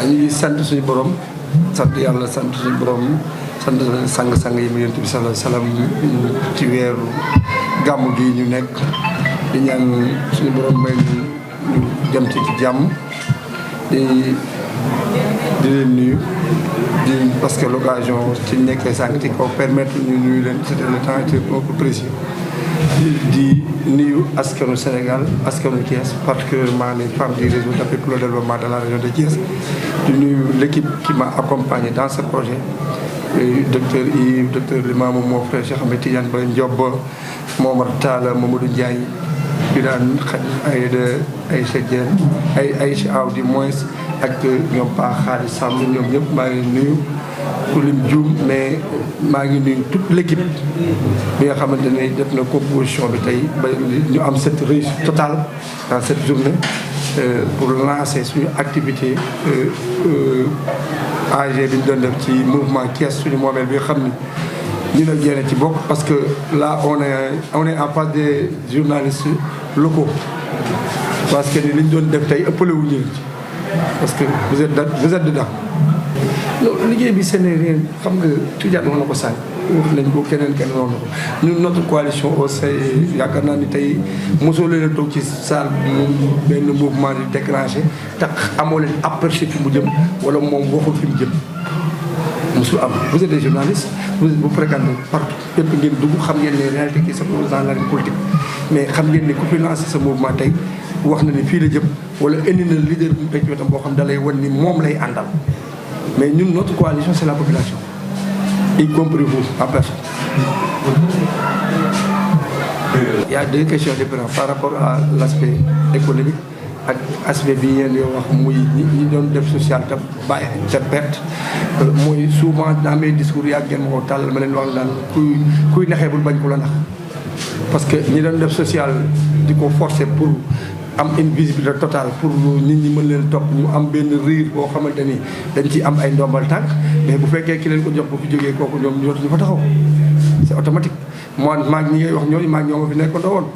ñu ngi sant suñu borom sant yàlla sant suñu borom sant sang-sang yi mu Yonent bi sallallahu alayhi wasallam ci weeru gàmmu gi ñu nekk di ñaan suñu borom may ñu dem ci jàmm di leen nuyu parce que l'occasion ci nekkee sànq ci kaw permettre ñu nuyu leen c'était le temps était beaucoup précieux di nuyu askanu Sénégal askanu Thiès particulièrement les femmes du réseau d'appui pour le développement de la région de Thiès di nuyu l'équipe qui m'a accompagné dans ce projet docteur Yves docteur Limamou mon frère Cheikh Ahmed Tidiane Ba Ndiob Momar Talla Mamadou Ndiaye Birane Khadim Aïcha Diène Aïcha Aw du moins ak ñoom Pa Xaalis Samb ñoom ñëpp maa ngi nuyu ku lim juum mais maa ngi nuyu toute l'équipe bi nga xamante ne def na composition bi tey ba ñu am cette réussite totale dans cette journée pour lancer suñu activité AG bi ñu doon def ci mouvement Thiès suñu moomeel bi nga xam ni ñu ne jéene ci bokk parce que là on est en face des journalistes locaux parce que ni li ñu doon def tey ëppale wu ñu ci parce que vous êtes dedans. loolu liggéey bi seen rien xam nga Tidiane wax na ko sànq wax nañ ko keneen wax na ko ñun notre coalition au sein yaakaar naa ni tey mosoo leen a toog ci salle benn mouvement di déclenché tax amoo leen aperçu fi mu jëm wala moom waxul fi mu jëm mosul am. vous êtes des journalistes vous fréquentez partout fépp ngeen dugg xam ngeen les réalités qui se posent dans la politique mais xam ngeen ni ku fi lancé sa mouvement tey wax na ni fii la jëm wala indi na leader bu mu teg wetam boo xam da lay wan ni moom lay àndal. Mais nous, notre coalition, c'est la population, y compris vous, en personne. Il y a deux questions différentes par rapport à l'aspect économique et l'aspect bien ñi doon def social te bàyyi te perte mooy souvent dans mes discours yaa ngeen ma ko tàll ma leen wax daal kuy naxee bul bañ ku la nax parce que ñi doon def social di ko forcer pour am une visibilité totale pour nit ñi mën leen topp ñu am benn riir boo xamante ni dañ ci am ay ndombal tànk mais bu fekkee ki leen ko jox bu fi jógee kooku ñoom ñu fa taxaw c'est automatique. moi maag ñi ngay wax ñooñu maag ñoo ma fi nekkoon woon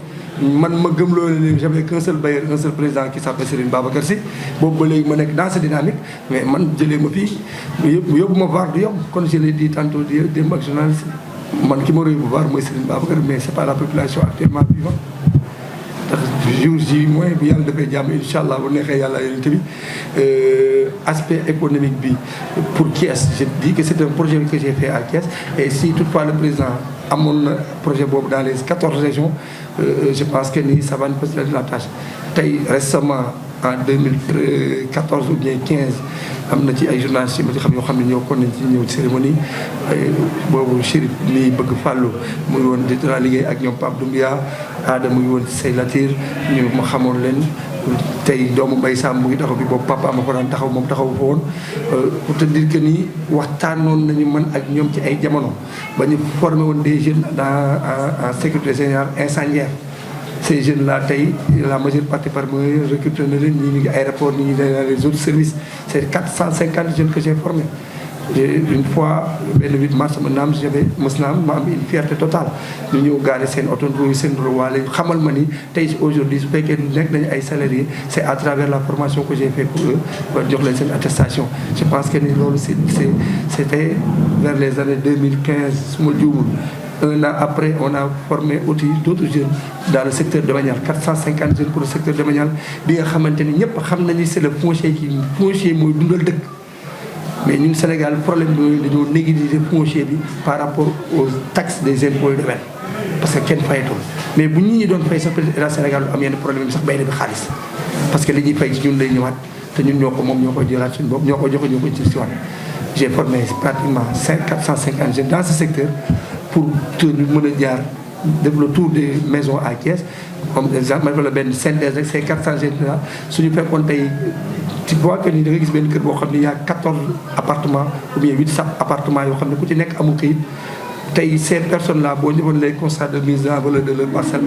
man ma gëm loolu ne j'avais qu'un seul bailleur un seul président qui s'appelle Serigne Babacar Sy boobu ba léegi ma nekk dans cette dynamique mais man jëlee ma fii yóbbu ma VAR du yomb kon je l'ai dit tantôt démb ak journaliste man ki ma roy bu VAR mooy Serigne Babacar mais c'est pas la population actuellement vivante. jour ji mooy bu yàlla dafay jàmm incha allah bu neexee yàlla yonent bi aspect économique bi pour Thiès je dis que c'est un projet que j'ai fait à Thiès et si toutefois le président amoon na projet boobu dans les 14 régions je pense que ni ça va nous faciliter la tâche tey récemment en 2014 ou bien 15 am na ci ay journalistes yi ma ci xam yoo xam ne ñoo kon nañ ci ñëw cérémonie boobu Chérif mi bëgg fàllu mu ngi woon di liggéey ak ñoom Pape Doumbia Aada mu ngi woon ci say latir ñu ma xamoon leen tey doomu Mbaye Samb mu ngi taxaw bi boobu papa ma ko daan taxaw moom taxaw fa woon pour te dire que ni waxtaanoon nañu man ak ñoom ci ay jamono ba ñu formé woon des jeunes en sécurité générale incendiaire. Ces jeunes-là, la majeure partie parmi eux recrutent ni aéroport, ni dans les autres services. C'est 450 jeunes que j'ai formés. Une fois, le 8 mars, j'avais une fierté totale. Nous avons gardé cette autonomie, cette droit. Aujourd'hui, les salariés, c'est à travers la formation que j'ai fait pour eux, pour dire cette attestation. Je pense que c'était vers les années 2015, un an après, on a formé aussi d'autres jeunes dans le secteur domanial. 450 jeunes pour le secteur domanial. Bien que c'est le foncier qui est le mais nous, au Sénégal, le problème est de nous négliger le foncier par rapport aux taxes des impôts et domaines. Parce que quelqu'un fait tout. Mais si nous devons faire ça, le Sénégal a un problème de xaalis. Parce que les gens qui font ça, nous devons faire j'ai formé pratiquement 450 jeunes dans ce secteur pour développer le tour des maisons à Thiès. Comme exemple, c'est 400 jeunes là. Si nous faisons tu vois que nous avons il y a 14 appartements ou bien 8 appartements qui sont ces personnes-là, bon, ils vont les constats de mise en valeur de leur parcelle.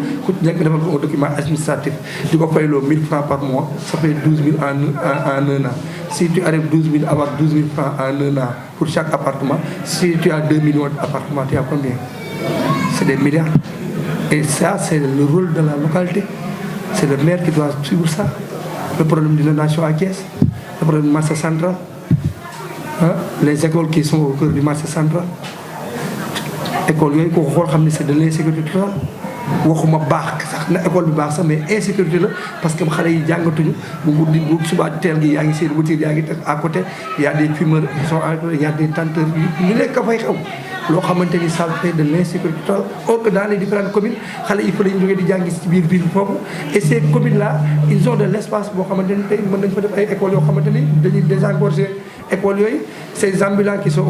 Ils ont un document administratif. Tu vas payer 1000 francs par mois, ça fait 12 000 en un an. Si tu arrives 12 000, avoir 12 000 francs en un an pour chaque appartement, si tu as 2 millions d'appartements, tu as combien? C'est des milliards. Et ça, c'est le rôle de la localité. C'est le maire qui doit suivre ça. Le problème d'inondation à Thiès. le problème du marché central, les écoles qui sont au cœur du marché central. École yooyu ko xool xam ne c'est de l'insécurité totale waxuma baax sax na école bi baax sax mais insécurité la parce que xale yi jàngatuñu bu subaa teel gi yaa ngi seen voiture yaa ngi teg à côté y a des fumeurs qui sont à côté y a des tenteurs ñu nekk fay xew loo xamante ni ça fait de l'insécurité totale or que dans les différentes communes xale yi fa la ñu jógee di jàngi ci biir ville foofu et ces communes là ils ont de l'espace boo xamante ni tey mën nañ fa def ay écoles yoo xamante ni dañuy désengorger écoles yooyu ces ambulants qui sont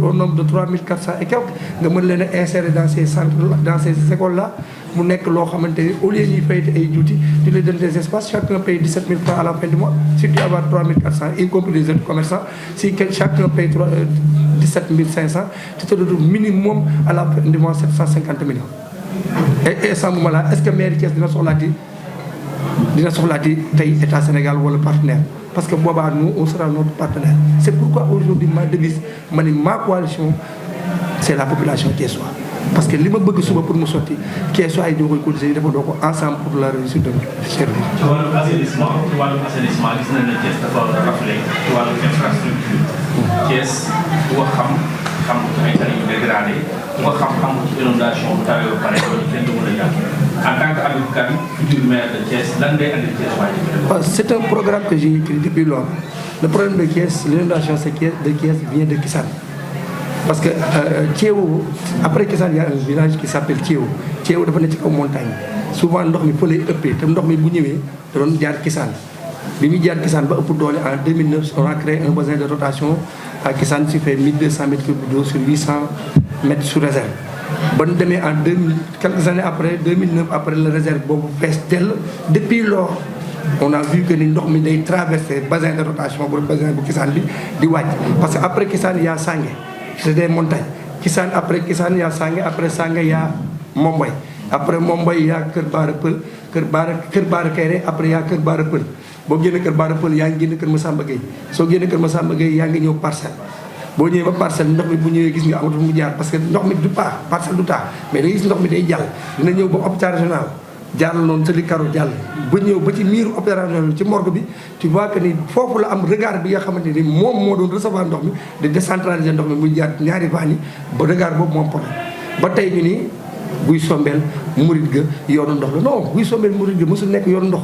au nombre de 3400 et quelques nga mën leen a insérer dans ces centres dans ces écoles là mu nekk loo xamante ni au lieu ñuy fay ay juuti tu leur donnes des espaces chacun paye 17 000 francs à la fin du mois si tu as 3400 y compris les jeunes commerçants si chacun paye 17 500 tu te retrouves minimum à la fin du mois 750 millions et ce moment là est-ce que mairie Thiès dina soxlaati tey état Sénégal wala partenaire parce que boobaa nous on sera notre partenaire c'est pourquoi aujourd'hui ma devise ma ni ma coalition c'est la population thiessoise parce que li ma bëgg suba pour mu sotti thiessois yi ñoo koy cotiser dafa doo ko ensemble pour la réussite de service. ci wàllu assainissement gis nañ ne Thiès dafa raflé ci wàllu infrastructure. Thiès bu ko xam ay tali yu dégradé bu ko xam ci inondation bu tawee ba pare loolu kenn du mën a jàpp en tant que Habib Kane futur maire de Thiès lan ngay andi Thiès waaye. C'est un programme que j'ai écrit depuis longtemps. Le problème de Thiès, l'inondation de Thiès vient de Kissane. Parce que Thiéwo, après Kissane, il y a un village qui s'appelle Thiéwo. Thiéwo dafa nekk ci kaw montagne. Souvent ndox mi fa lay ëppee te ndox mi bu ñëwee da doon jaar Kissane. Bi muy jaar Kissane ba ëpp doole en 2009 on a créé un bassin de rotation à Kissane qui fait 1200 mètres cubes d'eau sur 800 mètres sous réserve. Ba ñu demee en 2000 quelques années après 2009 après la réserve boobu fees dell depuis lors on a vu que ni ndox mi day traverser bassin de rotation bu bassin bu Kissane bi di wàcc parce que après Kissane y a Sangué c'est des montagnes Kissane après Kissane y a Sangué après Sangué y a Momboy après Momboy y a Kër Baara Pël Kër Baara Kéré après y a Kër Baara Pël boo génnee Kër Baara Pël yaa ngi génn Kër Massamba Gueye soo génnee Kër Massamba Gueye yaa ngi ñëw Parcelles boo ñëwee ba Parcelles ndox mi bu ñëwee gis nga amatul mu jaar parce que ndox mi du taa Parcelles du taa mais da gis ndox mi day jàll dina ñëw ba hôpital régional jàll noonu sali karo jàll ba ñëw ba ci miiru hôpital régional ci morgue bi tu vois que ni foofu la am regard bi nga xamante ni moom moo doon recevoir ndox mi de décentraliser ndox mi muy jaar ñaari vannes yi ba regard boobu moom problème ba tey ñu ni buy sombeel murit ga yoonu ndox la non buy sombeel murit ga mosul nekk yoonu ndox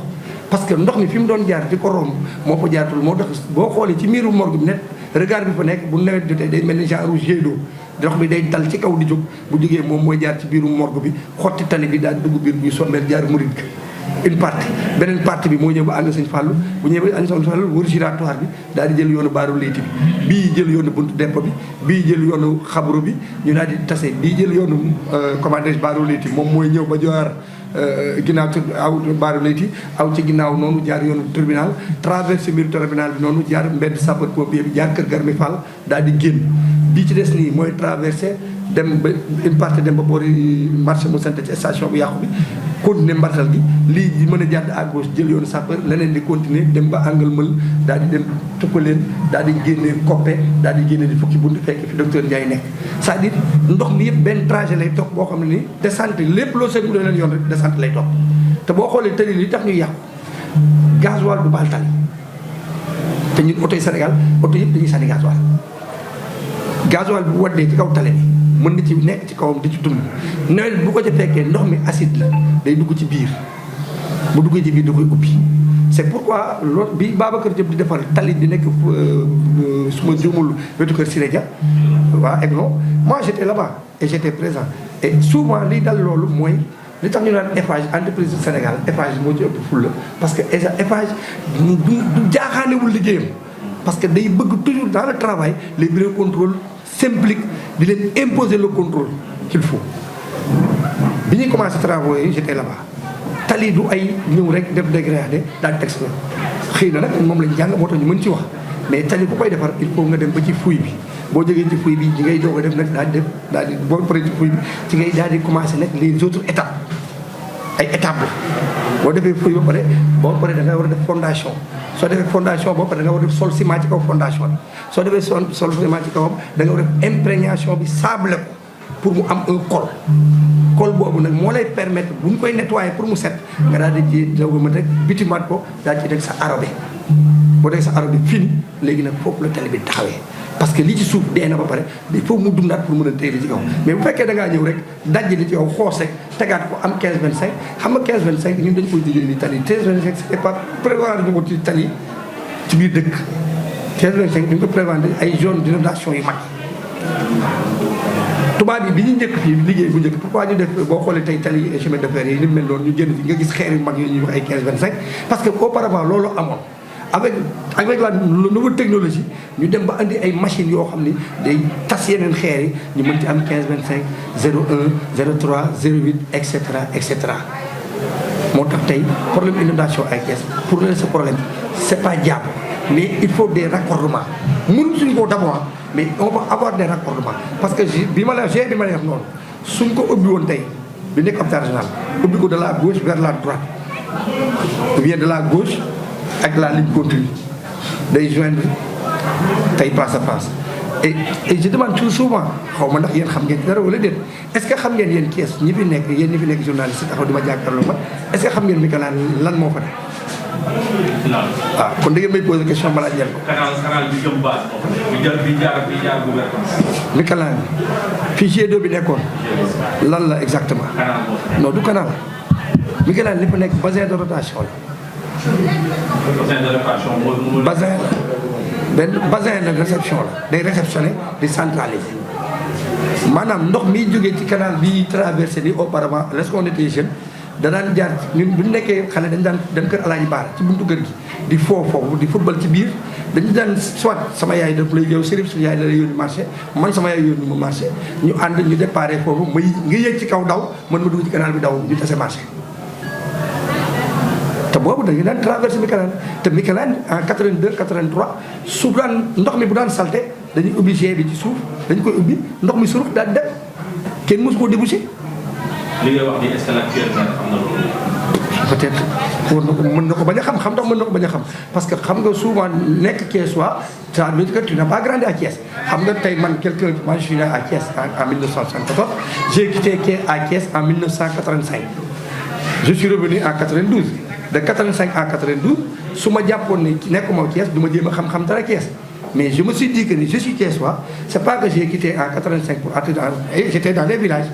parce que ndox mi fi mu doon jaar di ko romb moo ko jaartul moo tax boo xoolee ci miiru morgue bi net regard bi fa nekk bu nawet jotee day mel ni genre jet d'eau ndox bi day dal ci kaw di jóg bu jógee moom mooy jaar ci biiru morgue bi xotti tali bi daal dugg biir buy sombeel jaar murit ga une partie beneen partie bi moo ñëw ba ànd Sëñ Fallou bu ñëwee ba ànd Sëñ Fallou wër giratoire bi daal di jël yoonu baaru leyti bi bii jël yoonu buntu depot bi bii jël yoonu xabru bi ñu daal di tase bii jël yoonu commandage baaru leyti moom mooy ñëw ba joar ginnaaw aw baaru leyti aw ci ginnaaw noonu jaar yoonu tribunal traversé biir tribunal bi noonu jaar mbedd sapeur pompier bi jaar kër Garmi Fall daal di génn bii ci des nii mooy traversé dem ba une partie dem ba boori marché mu sant ci station bu yàqu bi continuer mbartal gi lii di mën a jàdd à gauche jël yoonu sapeur leneen di continuer dem ba angle mël daal di dem tuppaleen daal di génne coppe daal di génne di fukki buntu fekk fi docteur Ndiaye nekk c'est-à-dire ndox mi yëpp benn trajet lay topp boo xam ne ni descente lépp loo seetlu leen yoon rek descente lay topp te boo xoolee tali li tax ñu yàqu gasoil du baal tali te ñun oto yi Sénégal oto yëpp dañuy sànni gasoil bu waddee ci kaw tali bi mën na ci nekk ci kawam di ci dund nawet bu ko ca fekkee ndox mi acide la day dugg ci biir bu duggee ci biir da koy ubbi c'est pourquoi loolu bi Babacar Diop di defar tali di nekk su ma juumul wetu kër Siré Dia waa Aiglon moi j'étais là-bas et j'étais présent et souvent liy dal loolu mooy li tax ñu naan Eiffage entreprise du Sénégal Eiffage moo ci ëpp ful la parce que Eiffage du jaaxaanewul liggéeyam parce que day bëgg toujours dans le travail les bureaux de contrôle s'impliquent di leen imposer le contrôle qu'il faut bi ñuy commencé travaux yi j'étais là-bas tali du ay ñëw rek def dégradé daal di teg xëy na nag moom lañ jàng moo tax ñu mën ci wax mais tali bu koy defar il faut nga dem ba ci fuuy bi boo jógee ci fuuy bi ci ngay doog a def nag daal di boo paree ci fuuy bi ci ngay daal di commencé nag les autres étapes ay étapes la boo defee fuuy ba pare boo paree da nga war a def fondation soo defee fondation boo pare da nga war a def sol ciment ci kaw fondation bi soo defee sol ciment ci kawam da nga war a def imprégnation bi sable ko pour mu am un col boobu nag moo lay permettre bu ñu koy nettoyer pour mu set nga daal di ji doog a mën rek bitimaat ko daal ci teg sa arabé boo dee sa arrêt bi fini léegi nag foofu la tali bi taxawee parce que li ci suuf dee na ba pare il faut mu dundaat pour mën a téye li ci kaw mais bu fekkee da ngaa ñëw rek dajji li ci kaw xoos rek tegaat ko am 15 25 xam nga 15 25 ñun dañu koy diggée ni tali 13 25 c'est pas prévoir ñu ko ci tali ci biir dëkk 15 25 dañu ko prévoir ay zone d'inondation yu mag tubaab yi bi ñu njëkk fii liggéey bu njëkk pourquoi ñu def boo xoolee tey tali chemin de fer yi ni mel noonu ñu génn fi nga gis xeer yu mag yi ñuy wax ay 15 25 parce que auparavant loolu amoon avec la nouvelle technologie ñu dem ba andi ay machines yoo xam ni day tas yeneen xeer yi ñu mën ci am 15 25 01 03 08 et cetera et cetera moo tax tey problème inondation ay Thiès pour régler ce problème c'est pas diable mais il faut des raccordements mënuñ suñu ko d'abord mais on va avoir des raccordements parce que bi ma lay wax noonu suñ ko ubbi woon tey bi nekk hôpital régional ubbi ko de la gauche vers la droite ou bien de la gauche ak la ligne continue day joindre tey place à place et je demande tout souvent xaw ma ndax yéen xam ngeen dara wala déet est-ce que xam ngeen yéen Thiès ñi fi nekk yéen ñi fi nekk journaliste taxaw di ma jàkkaarloo ma est-ce que xam ngeen Mikalaan lan moo fa nekk. waaw kon da ngeen may poser question balaa njëriñ ko. canal bi jëm base bi jaar gouvernance. Mikalaan fii G2 bi nekkoon lan la exactement. non du canal Mikalaan li fa nekk bassin de rotation la. bassin la benn bassin de réception la day réceptionner di centraliser maanaam ndox miy jógee ci canal bi traversé ni auparavant lorsqu'on était jeune da daan jaar ñun bu ñu nekkee xale dañu daan dem kër Alaaji Baara ci buntu kër gi di foofu di football ci biir dañu daan soit sama yaay daf lay yow Serif suñu yaay la lay yónni marché man sama yaay yónni ma marché ñu ànd ñu déparé foofu may nga yëg ci kaw daw man ma dugg ci canal bi daw ñu tase marché te boobu dañu daan traversé Mikalaan te Mikalaan en 82 83 su daan ndox mi bu daan salté dañuy ubbi G bi ci suuf dañu koy ubbi ndox mi surux daal dem kenn mosu koo débouché. li ngay wax ni est-ce que l'actuel maire xam na loolu. peut-être war na ko mën na ko bañ a xam ndax mën na ko bañ a xam parce que xam nga souvent nekk Thiès waa ça veut dire que tu n'as pas grandi à Thiès xam nga tey man moi je suis né à Thiès en 1974 j'ai quitté à Thiès en 1985 je suis revenu en 92. de 85 à 92 su ma jàppoon ne nekkuma Thiès du ma jéem a xam-xam dara Thiès mais je me suis dit que ni je suis Thiessois c'est pas que j'ai quitté en 85 pour attendre et j'étais dans les villages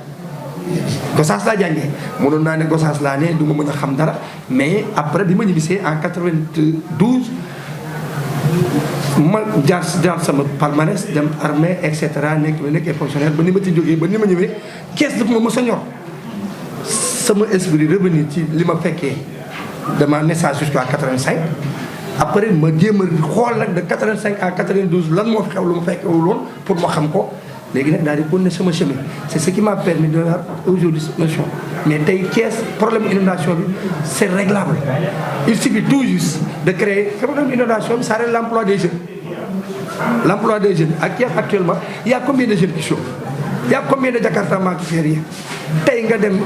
Gossas laa jàngee mënoon naa ne Gossas laa ne du ma mën a xam dara mais après bi ma ñibbisee en 92 ma jaar sama palmarès dem armée et cetera nekk fonctionnaire ba ni ma ci jógee ba ni ma ñëwee Thiès dafa ma mës a ñor sama esprit revenir ci li ma fekkee de ma naissance jusqu'à 85 après ma jéem a xool nag de 85 à 92 lan moo fi xew lu ma fekkewul woon pour ma xam ko léegi nag daal di continuer sama chemin c'est ce qui m'a permis de avoir aujourd'hui cette notion mais tey Thiès problème inondation bi c'est réglable il suffit tout juste de créer problème inondation bi ça règle l'emploi des jeunes ak Thiès actuellement il y a combien de jeunes qui chôment il y a combien de Jakartaman qui fait rien tey nga dem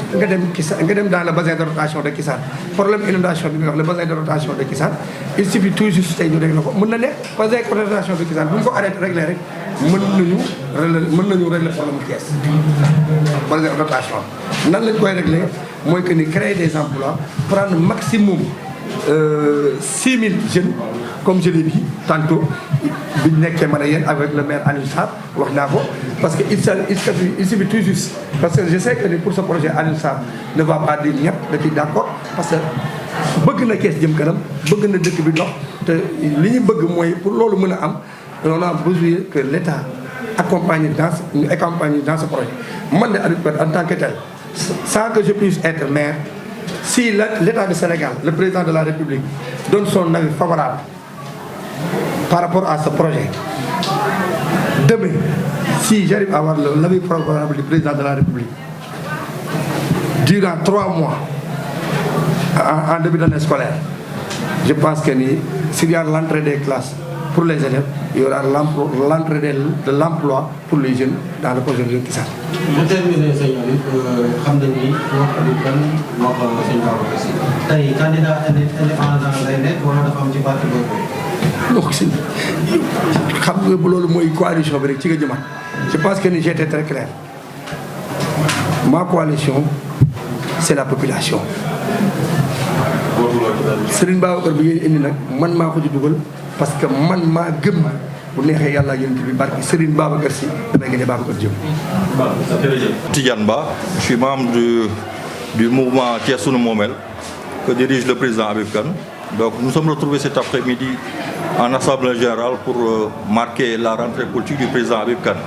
dans le bassin de rotation de Kissane problème inondation bi nga wax le bassin de rotation de Kissane il suffit tout juste tey ñu régler ko mën na nekk bassin de rotation de Kissane bu ñu ko arrêté régler rek mën nañu régler problème Thiès bassin de rotation nan lañ koy régler mooy que ni créer des emplois prendre maximum 6000 jeunes comme je l'ai dit tantôt bi ñu nekkee man a yéen avec le maire Alioune Sarr wax naa ko parce que il suffit tout juste parce que je sais que pour ce projet Alioune Sarr ne va pas dire ñëpp da ciy d'accord parce que bëgg na Thiès jëm kanam bëgg na dëkk bi dox te li ñu bëgg mooy pour loolu mën a am on a besoin que l'État accompagne dans ce projet man de Habib Pène en tant que tel sans que je puisse être maire si l'État du Sénégal le président de la République donne son avis favorable par rapport à ce projet demain si j'arrive à avoir l'avis favorable du président de la République durant 3 mois en début d'année scolaire je pense que ni s'il y a l'entrée des classes pour les élèves il y aura l'entrée de l'emploi pour les jeunes dans le projet de Kissane. bu terminé sëñ Habib xam nañ ni wax Habib Kane wax sëñ Babacar Sy tey candidat indépendant lay nekk wala dafa am ci parti boobu. donc si xam nga bu loolu mooy coalition bi rek ci nga jëmaat je pense que ni j'étais très clair ma coalition c'est la population. Serigne Babacar bi ngay indi nag man maa ko ci dugal parce que man maa gëm bu neexee yàlla yonent bi barki Serigne Babacar Sy damay gagné Babacar Diop. Tidiane Ba, je suis membre du mouvement Thiès Sunu Momel que dirige le président Habib Kane. Donc nous sommes retrouvés cet après-midi en assemblée générale pour marquer la rentrée politique du président Habib Kane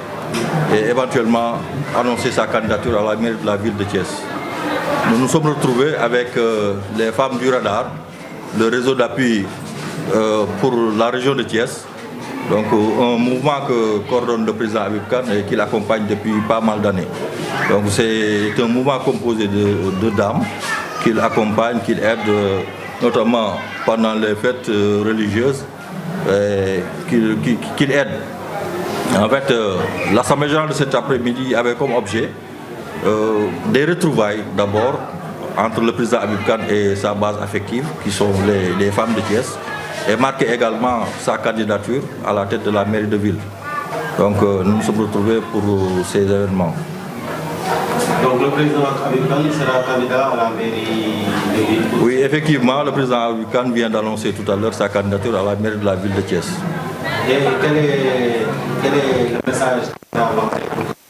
et éventuellement annoncer sa candidature à la mairie de la ville de Thiès. Nous nous sommes retrouvés avec les femmes du Radar, le réseau d'appui pour la région de Thiès, donc un mouvement que coordonne le président Habib Kane et qu'il accompagne depuis pas mal d'années. Donc c'est un mouvement composé de dames qu'il accompagne, qu'il aide notamment pendant les fêtes religieuses, qu'il aide. En fait, l'Assemblée générale de cet après-midi avait comme objet des retrouvailles d'abord entre le président Habib Kane et sa base affective, qui sont les femmes de Thiès, et marquer également sa candidature à la tête de la mairie de ville. Donc nous nous sommes retrouvés pour ces événements. Donc le président Habib Kane sera candidat à la mairie de ville. Oui, effectivement, le président Habib Kane vient d'annoncer tout à l'heure sa candidature à la mairie de la ville de Thiès. Et quel est le message qu'il a lancé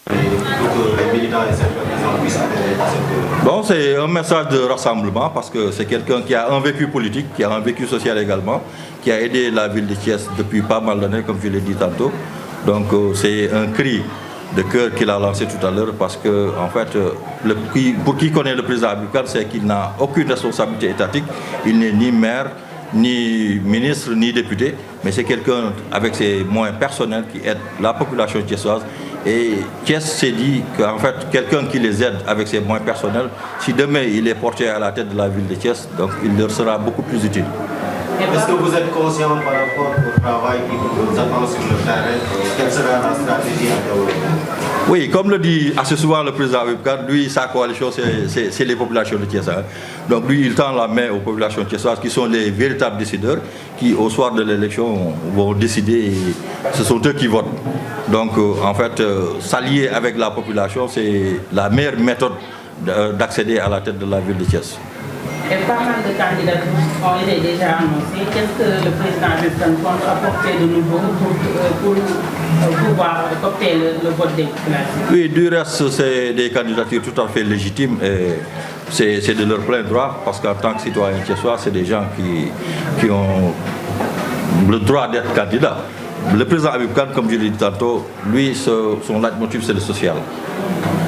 pour que les militants et sympathisants puissent adhérer à cette... Bon, c'est un message de rassemblement parce que c'est quelqu'un qui a un vécu politique, qui a un vécu social également, qui a aidé la ville de Thiès depuis pas mal d'années, comme je l'ai dit tantôt. Donc c'est un cri de cœur qu'il a lancé tout à l'heure parce que, en fait, pour qui connaît le président Habib Kane, c'est qu'il n'a aucune responsabilité étatique. Il n'est ni maire, ni ministre, ni député, mais c'est quelqu'un avec ses moyens personnels qui aide la population thiessoise. Et Thiès s'est dit qu'en fait, quelqu'un qui les aide avec ses moyens personnels, si demain il est porté à la tête de la ville de Thiès, donc il leur sera beaucoup plus utile. Est-ce que vous êtes conscient par rapport au travail qui vous attend sur le terrain? Quelle sera la stratégie à développer? Oui, comme le dit assez souvent le président Habib Kane, lui, sa coalition, c'est les populations de Thiès. Donc lui, il tend la main aux populations thiessoises qui sont les véritables décideurs, qui au soir de l'élection vont décider, et ce sont eux qui votent. Donc en fait, s'allier avec la population, c'est la meilleure méthode d'accéder à la tête de la ville de Thiès. Et pas mal de candidatures ont été déjà annoncées. Qu'est-ce que le président Habib Kane compte apporter de nouveau pour pouvoir coopter le vote des populations? Oui, du reste, c'est des candidatures tout à fait légitimes et c'est de leur plein droit parce qu'en tant que citoyen thiessois, c'est des gens qui ont le droit d'être candidats. Le président Habib Kane, comme je l'ai dit tantôt, lui, son leitmotiv, c'est le social.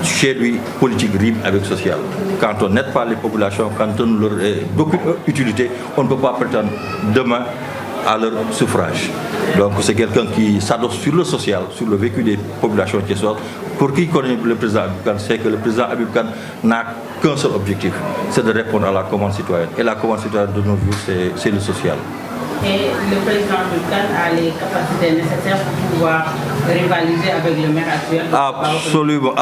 Chez lui, politique rime avec social. Quand on n'aide pas les populations, quand on ne leur est d'aucune utilité, on ne peut pas prétendre demain à leur suffrage. Donc c'est quelqu'un qui s'adosse sur le social, sur le vécu des populations thiessoises. Pour qui connaît le président Habib Kane, c'est que le président Habib Kane n'a qu'un seul objectif, c'est de répondre à la commande citoyenne. Et la commande citoyenne de nos jours, c'est le social. Et le président Habib Kane a les capacités nécessaires pour pouvoir rivaliser avec le maire actuel? Absolument,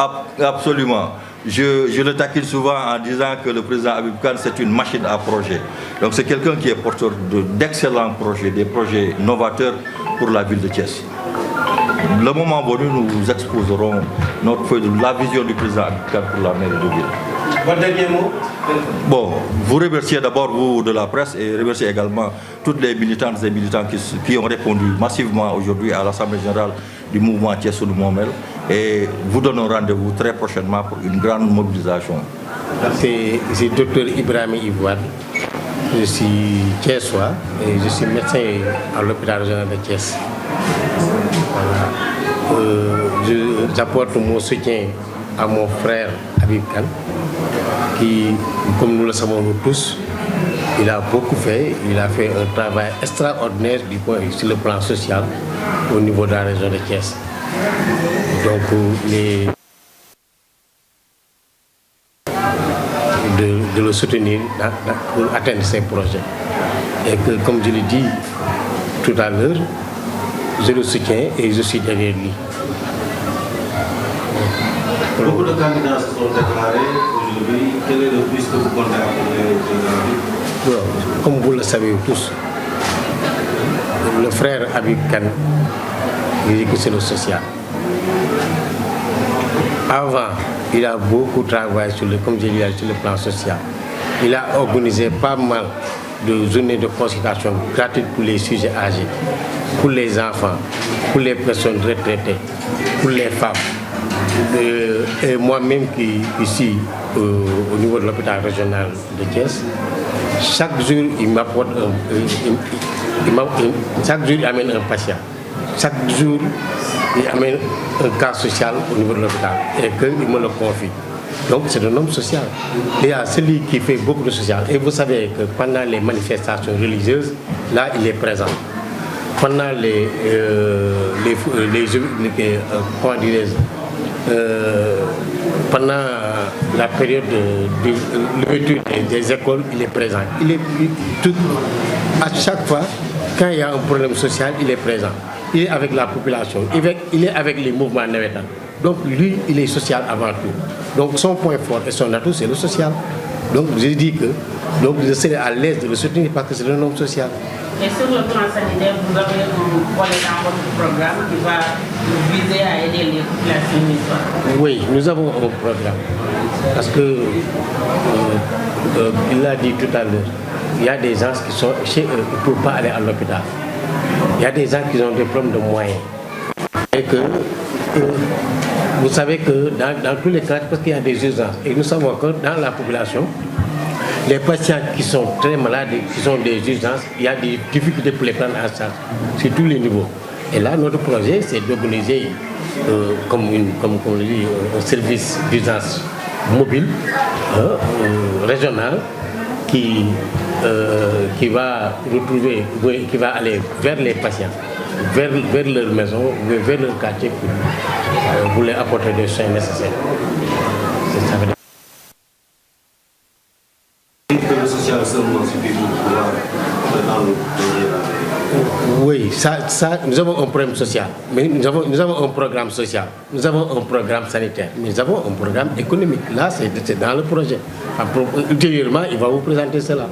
absolument. Je le taquine souvent en disant que le président Habib Kane, c'est une machine à projet. Donc c'est quelqu'un qui est porteur d'excellents projets, des projets novateurs pour la ville de Thiès. Le moment venu, nous exposerons notre feuille de la vision du président Habib Kane pour la mairie de ville. Votre dernier mot? Bon, vous remerciez d'abord vous de la presse et remercier également toutes les militantes et militants qui ont répondu massivement aujourd'hui à l'Assemblée générale du mouvement Thiès Sunu Momel et vous donnons rendez-vous très prochainement pour une grande mobilisation. C'est Dr Ibrahim Ivoire, je suis thiessois et je suis médecin à l'hôpital régional de Thiès. Voilà. J'apporte mon soutien à mon frère Habib Kane qui, comme nous le savons nous tous, il a beaucoup fait, il a fait un travail extraordinaire sur le plan social au niveau de la région de Thiès. Donc de le soutenir pour atteindre ses projets. Et que, comme je l'ai dit tout à l'heure, je le soutiens et je suis derrière lui. Beaucoup de candidats se sont déclarés aujourd'hui. Quel est le plus que vous comptez apporter aujourd'hui? Comme vous le savez tous, le frère Habib Kane, il dit que c'est le social. Avant, il a beaucoup travaillé comme je l'ai dit, sur le plan social. Il a organisé pas mal de journées de consultation gratuites pour les sujets âgés, pour les enfants, pour les personnes retraitées, pour les femmes. Et moi-même qui ici au niveau de l'hôpital régional de Thiès, chaque jour il m'apporte chaque jour il amène un patient. Chaque jour il amène un cas social au niveau de l'hôpital et qu'il me le confie. Donc c'est un homme social. Il y a celui qui fait beaucoup de social. Et vous savez que pendant les manifestations religieuses, là il est présent. Pendant pendant la période de l'ouverture des écoles, il est présent. À chaque fois, quand il y a un problème social, il est présent. Il est avec la population, il est avec les mouvements navétanes. Donc lui, il est social avant tout. Donc son point fort et son atout, c'est le social. Donc je dis que je serai à l'aise de le soutenir parce que c'est un homme social. Et sur le plan sanitaire, vous avez un volet dans votre programme qui va viser à aider les populations musulmanes? Oui, nous avons un programme. Parce que, il l'a dit tout à l'heure, il y a des gens qui sont chez eux, ils ne peuvent pas aller à l'hôpital. Il y a des gens qui ont des problèmes de moyens. Et que, vous savez que dans tous les cas, parce qu'il y a des urgences, et nous savons que dans la population, les patients qui sont très malades, qui ont des urgences, il y a des difficultés pour les prendre en charge sur tous les niveaux. Et là, notre projet, c'est d'organiser comme on le dit, un service d'urgence mobile, régional, qui va retrouver, qui va aller vers les patients, vers leur maison, vers leur quartier pour leur apporter des soins nécessaires. C'est ça. Le social seulement suffit pour pouvoir dans le projet. Oui, ça, nous avons un problème social, mais nous avons un programme social, nous avons un programme sanitaire, nous avons un programme économique. Là, c'est dans le projet. Ultérieurement, il va vous présenter cela.